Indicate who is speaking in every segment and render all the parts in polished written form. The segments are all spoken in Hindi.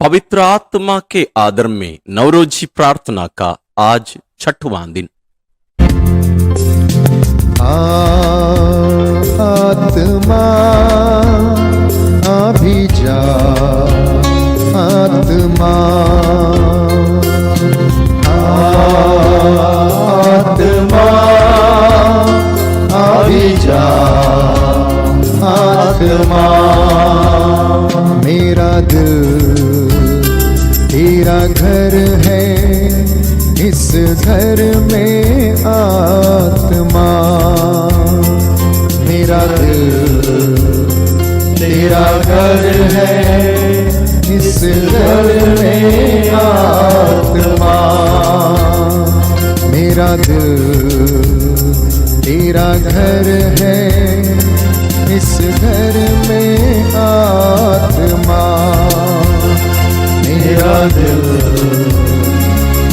Speaker 1: पवित्र आत्मा के आदर में नवरोजी प्रार्थना का आज 6वां दिन।
Speaker 2: आत्मा अभिजा, आत्मा आत्मा अभिजा, आत्मा। मेरा दिल तेरा घर है, इस घर में आत्मा। मेरा दिल तेरा घर है, इस घर में आत्मा। मेरा दिल तेरा घर है, इस घर में आत्मा। मेरा दिल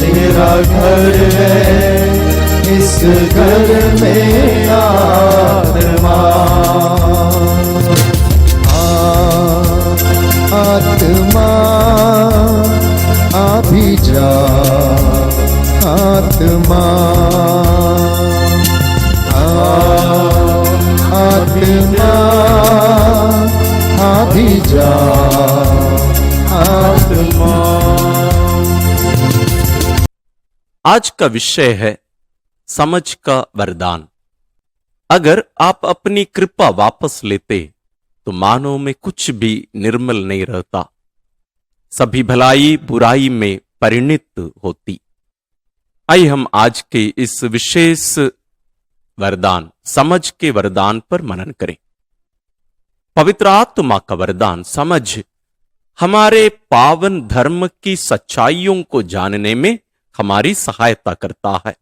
Speaker 2: तेरा घर है, इस घर में आत्मा। आत्मा अभिजा, आत्मा आत्मा अभिजा, आत्मा।
Speaker 1: आज का विषय है समझ का वरदान। अगर आप अपनी कृपा वापस लेते तो मानव में कुछ भी निर्मल नहीं रहता, सभी भलाई बुराई में परिणित होती। आइए हम आज के इस विशेष वरदान, समझ के वरदान पर मनन करें। पवित्र आत्मा का वरदान समझ हमारे पावन धर्म की सच्चाइयों को जानने में हमारी सहायता करता है।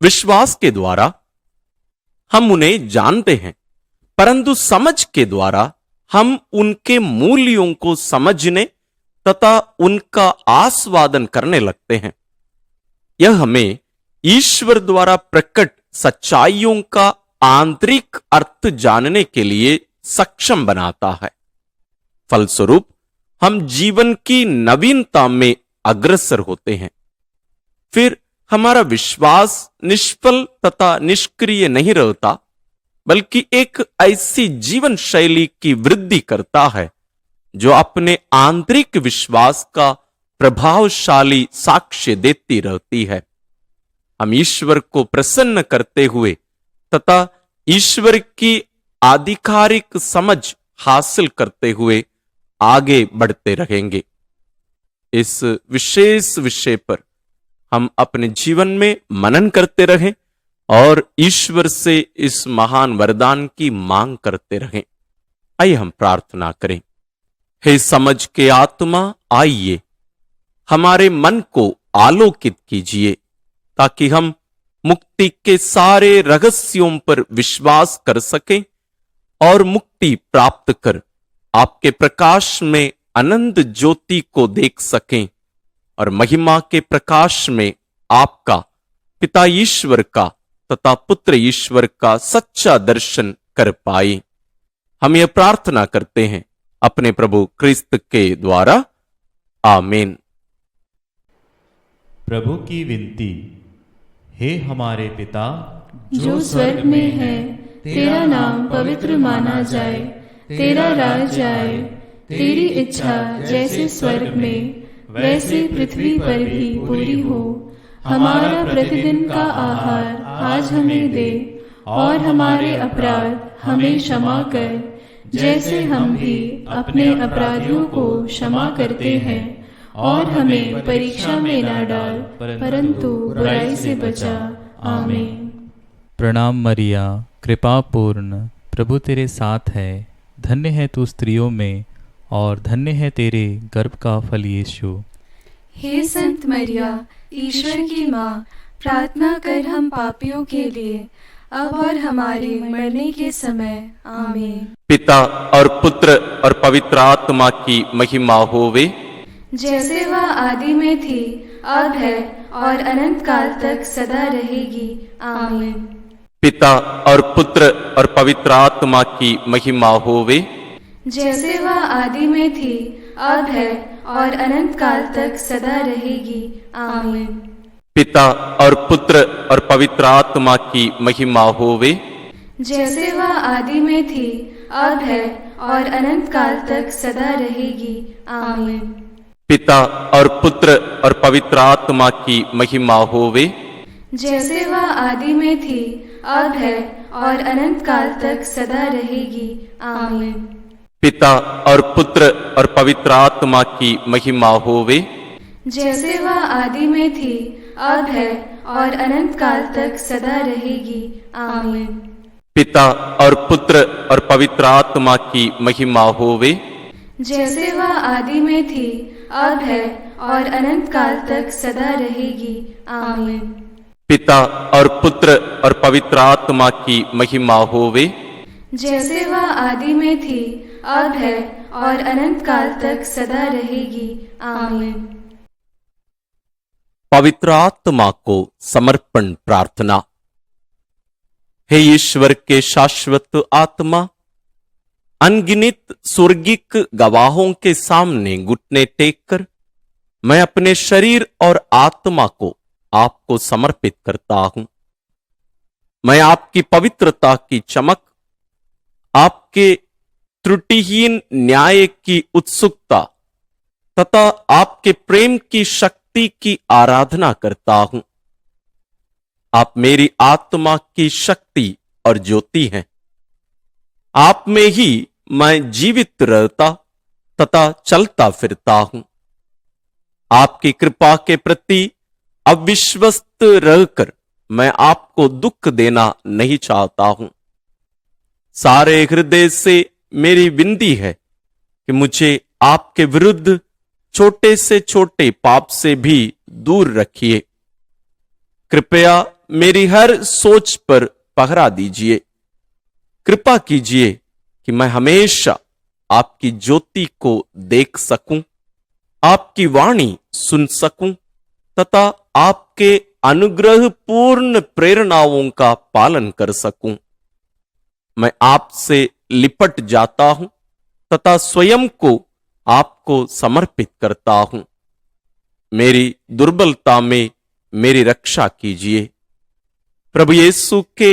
Speaker 1: विश्वास के द्वारा हम उन्हें जानते हैं, परंतु समझ के द्वारा हम उनके मूल्यों को समझने तथा उनका आस्वादन करने लगते हैं। यह हमें ईश्वर द्वारा प्रकट सच्चाइयों का आंतरिक अर्थ जानने के लिए सक्षम बनाता है। फलस्वरूप हम जीवन की नवीनता में अग्रसर होते हैं। फिर हमारा विश्वास निष्फल तथा निष्क्रिय नहीं रहता, बल्कि एक ऐसी जीवन शैली की वृद्धि करता है जो अपने आंतरिक विश्वास का प्रभावशाली साक्ष्य देती रहती है। हम ईश्वर को प्रसन्न करते हुए तथा ईश्वर की आधिकारिक समझ हासिल करते हुए आगे बढ़ते रहेंगे। इस विशेष विषय पर हम अपने जीवन में मनन करते रहें और ईश्वर से इस महान वरदान की मांग करते रहें। आइए हम प्रार्थना करें। हे समझ के आत्मा, आइए हमारे मन को आलोकित कीजिए ताकि हम मुक्ति के सारे रहस्यों पर विश्वास कर सकें और मुक्ति प्राप्त कर आपके प्रकाश में अनंत ज्योति को देख सकें और महिमा के प्रकाश में आपका पिता ईश्वर का तथा पुत्र ईश्वर का सच्चा दर्शन कर पाए। हम यह प्रार्थना करते हैं अपने प्रभु क्रिस्त के द्वारा, आमीन।
Speaker 3: प्रभु की विनती। हे हमारे पिता
Speaker 4: जो स्वर्ग में है, तेरा नाम पवित्र माना जाए, तेरा राज्य आए, तेरी इच्छा जैसे स्वर्ग में वैसे पृथ्वी पर भी पूरी हो। हमारा प्रतिदिन का आहार आज हमें दे, और हमारे अपराध हमें क्षमा कर, जैसे हम भी अपने अपराधियों को क्षमा करते हैं। और हमें परीक्षा में न डाल, परंतु बुराई से बचा। आमीन।
Speaker 5: प्रणाम मरिया, कृपा पूर्ण, प्रभु तेरे साथ है। धन्य है तू स्त्रियों में और धन्य है तेरे गर्भ का फल यीशु।
Speaker 4: हे संत मरिया, ईश्वर की माँ, प्रार्थना कर हम पापियों के लिए, अब और हमारे मरने के समय। आमीन।
Speaker 1: पिता और पुत्र और पवित्र आत्मा की महिमा होवे,
Speaker 4: जैसे वह आदि में थी, अब है और अनंत काल तक सदा रहेगी। आमीन।
Speaker 1: पिता और पुत्र और पवित्र आत्मा की महिमा होवे,
Speaker 4: जैसे वह आदि में थी, अब है और अनंत काल तक सदा रहेगी। आमीन।
Speaker 1: पिता और पुत्र और पवित्र आत्मा की महिमा होवे।
Speaker 4: जैसे वह आदि में थी, अब है और अनंत काल तक सदा रहेगी। आमीन।
Speaker 1: पिता और पुत्र और पवित्र आत्मा की महिमा होवे।
Speaker 4: जैसे वह आदि में थी, अब है और अनंत काल तक सदा रहेगी। आमीन।
Speaker 1: पिता और पुत्र और पवित्र आत्मा की महिमा होवे।
Speaker 4: जैसे वह आदि में थी, अब है और अनंत काल तक सदा रहेगी। आमीन।
Speaker 1: पिता और पुत्र और पवित्र आत्मा की महिमा होवे।
Speaker 4: जैसे वह आदि में थी, अब है और अनंत काल तक सदा रहेगी। आमीन।
Speaker 1: पिता और पुत्र और पवित्र आत्मा की महिमा होवे।
Speaker 4: जैसे वह आदि में थी, अब है और अनंत काल तक सदा रहेगी। आमीन।
Speaker 1: पवित्र आत्मा को समर्पण प्रार्थना। हे ईश्वर के शाश्वत आत्मा, अनगिनत स्वर्गिक गवाहों के सामने घुटने टेक कर मैं अपने शरीर और आत्मा को आपको समर्पित करता हूं। मैं आपकी पवित्रता की चमक, आपके त्रुटिहीन न्याय की उत्सुकता तथा आपके प्रेम की शक्ति की आराधना करता हूं। आप मेरी आत्मा की शक्ति और ज्योति हैं। आप में ही मैं जीवित रहता तथा चलता फिरता हूं। आपकी कृपा के प्रति अविश्वस्त रहकर मैं आपको दुख देना नहीं चाहता हूं। सारे हृदय से मेरी विनती है कि मुझे आपके विरुद्ध छोटे से छोटे पाप से भी दूर रखिए। कृपया मेरी हर सोच पर पहरा दीजिए। कृपा कीजिए कि मैं हमेशा आपकी ज्योति को देख सकूं, आपकी वाणी सुन सकूं तथा आपके अनुग्रह पूर्ण प्रेरणाओं का पालन कर सकूं। मैं आपसे लिपट जाता हूं तथा स्वयं को आपको समर्पित करता हूं। मेरी दुर्बलता में मेरी रक्षा कीजिए। प्रभु यीशु के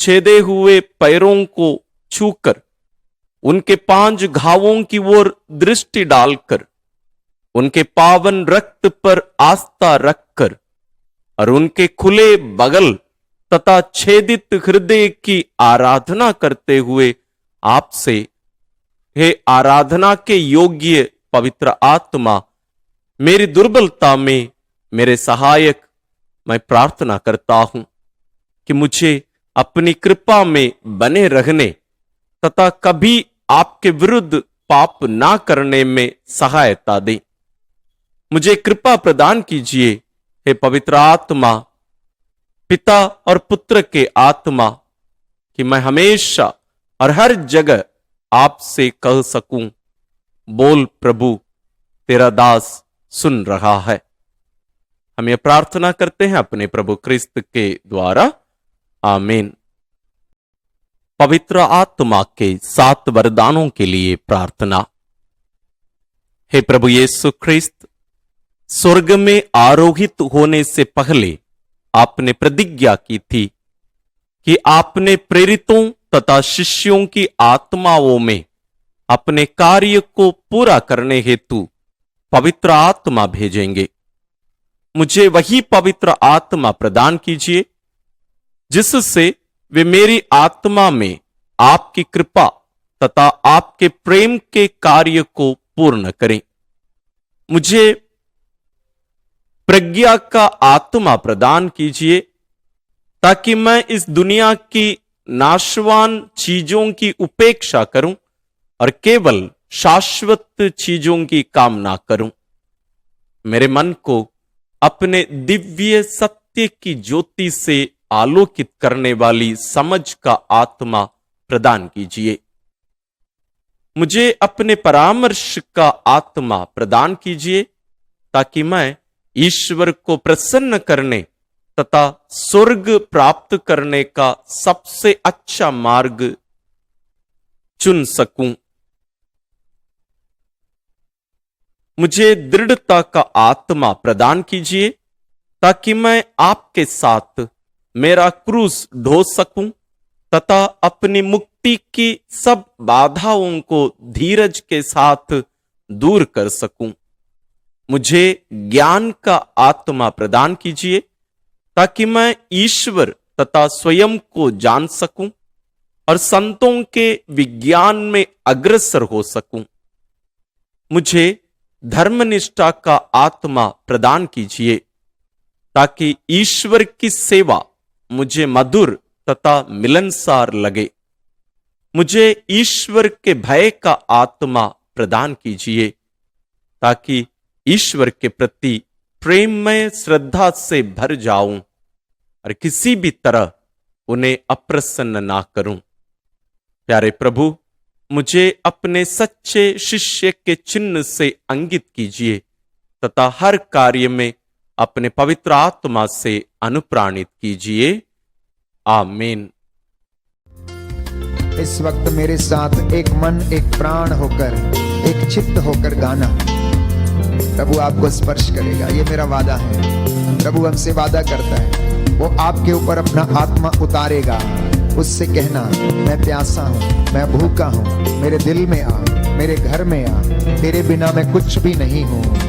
Speaker 1: छेदे हुए पैरों को छूकर, उनके 5 घावों की ओर दृष्टि डालकर, उनके पावन रक्त पर आस्था रखकर और उनके खुले बगल तथा छेदित हृदय की आराधना करते हुए आपसे, हे आराधना के योग्य पवित्र आत्मा, मेरी दुर्बलता में मेरे सहायक, मैं प्रार्थना करता हूं कि मुझे अपनी कृपा में बने रहने तथा कभी आपके विरुद्ध पाप ना करने में सहायता दे। मुझे कृपा प्रदान कीजिए, हे पवित्र आत्मा, पिता और पुत्र के आत्मा, कि मैं हमेशा और हर जगह आपसे कह सकूं, बोल प्रभु, तेरा दास सुन रहा है। हम ये प्रार्थना करते हैं अपने प्रभु क्रिस्त के द्वारा। आमीन। पवित्र आत्मा के 7 वरदानों के लिए प्रार्थना। हे प्रभु यीशु ख्रिस्त, स्वर्ग में आरोहित होने से पहले आपने प्रतिज्ञा की थी कि आपने प्रेरितों तथा शिष्यों की आत्माओं में अपने कार्य को पूरा करने हेतु पवित्र आत्मा भेजेंगे। मुझे वही पवित्र आत्मा प्रदान कीजिए जिससे वे मेरी आत्मा में आपकी कृपा तथा आपके प्रेम के कार्य को पूर्ण करें। मुझे प्रज्ञा का आत्मा प्रदान कीजिए ताकि मैं इस दुनिया की नाशवान चीजों की उपेक्षा करूं और केवल शाश्वत चीजों की कामना करूं। मेरे मन को अपने दिव्य सत्य की ज्योति से आलोकित करने वाली समझ का आत्मा प्रदान कीजिए। मुझे अपने परामर्श का आत्मा प्रदान कीजिए ताकि मैं ईश्वर को प्रसन्न करने तथा स्वर्ग प्राप्त करने का सबसे अच्छा मार्ग चुन सकूं। मुझे दृढ़ता का आत्मा प्रदान कीजिए ताकि मैं आपके साथ मेरा क्रूस ढो सकूं तथा अपनी मुक्ति की सब बाधाओं को धीरज के साथ दूर कर सकूं। मुझे ज्ञान का आत्मा प्रदान कीजिए ताकि मैं ईश्वर तथा स्वयं को जान सकूं और संतों के विज्ञान में अग्रसर हो सकूं। मुझे धर्मनिष्ठा का आत्मा प्रदान कीजिए ताकि ईश्वर की सेवा मुझे मधुर तथा मिलनसार लगे। मुझे ईश्वर के भय का आत्मा प्रदान कीजिए ताकि ईश्वर के प्रति प्रेममय श्रद्धा से भर जाऊं और किसी भी तरह उन्हें अप्रसन्न ना करूं। प्यारे प्रभु, मुझे अपने सच्चे शिष्य के चिन्ह से अंकित कीजिए तथा हर कार्य में अपने पवित्र आत्मा से अनुप्राणित कीजिए। आमीन।
Speaker 2: इस वक्त मेरे साथ एक मन एक प्राण होकर, एक चित्त होकर गाना। प्रभु आपको स्पर्श करेगा, ये मेरा वादा है। प्रभु हमसे वादा करता है, वो आपके ऊपर अपना आत्मा उतारेगा। उससे कहना, मैं प्यासा हूं, मैं भूखा हूं, मेरे दिल में आ, मेरे घर में आ, तेरे बिना मैं कुछ भी नहीं हूं।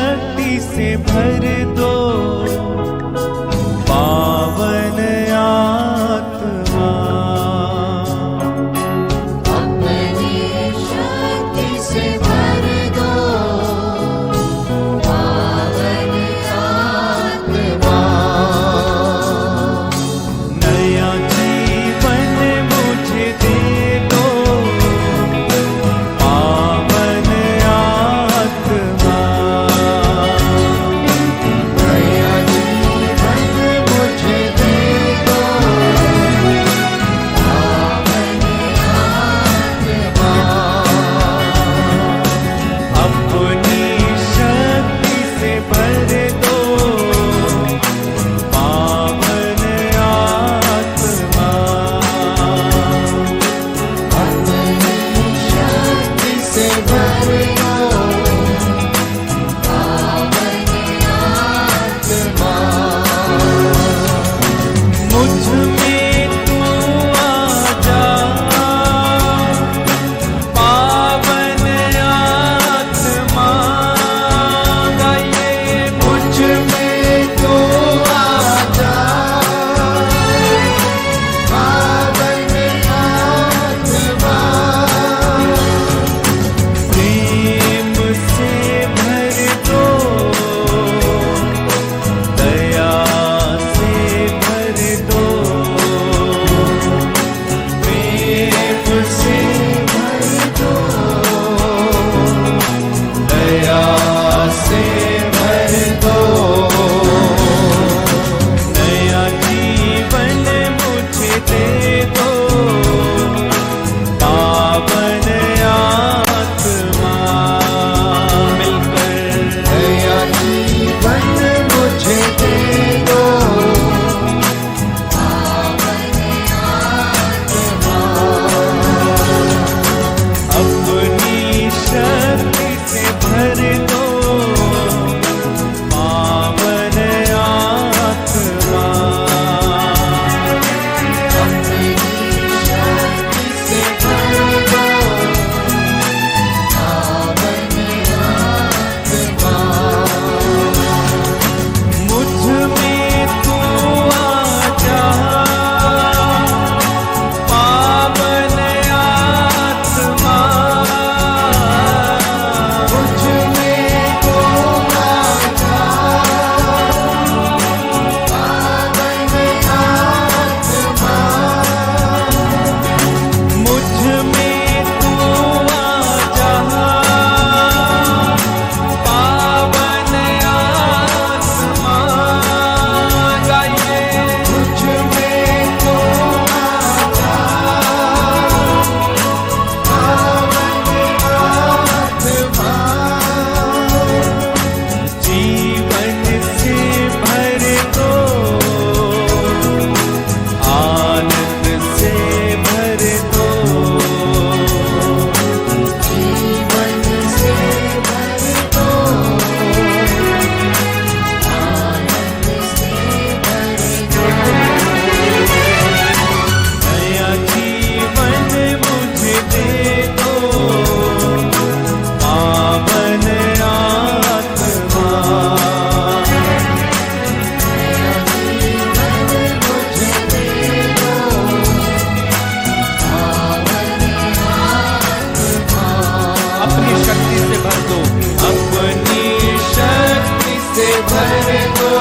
Speaker 6: भर दो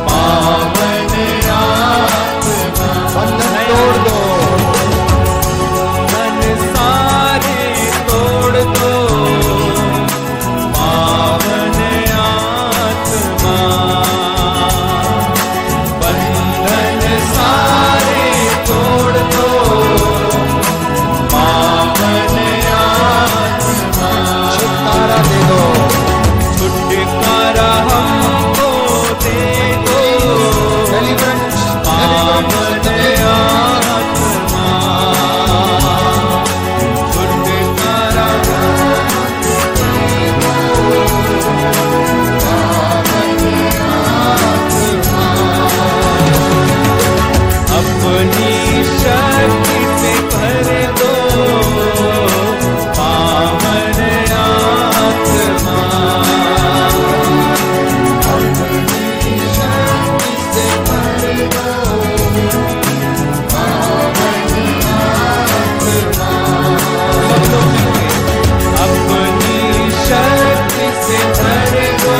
Speaker 6: पावन आत्मा।
Speaker 2: बंधन तोड़ दो,
Speaker 6: मन सारे तोड़ दो पावन आत्मा। बंधन सारे तोड़ दो पावन आत्मा।
Speaker 2: छुटकारा दे दो,
Speaker 6: छुटकारा हमको दे दो
Speaker 2: डेलिवरेंस,
Speaker 6: पावन आत्मा। छुटकारा अपनी शक्ति से भर दो पावन आत्मा। अपनी शक्ति से भर दो पावन आत्मा। अपनी शक्ति से भर दो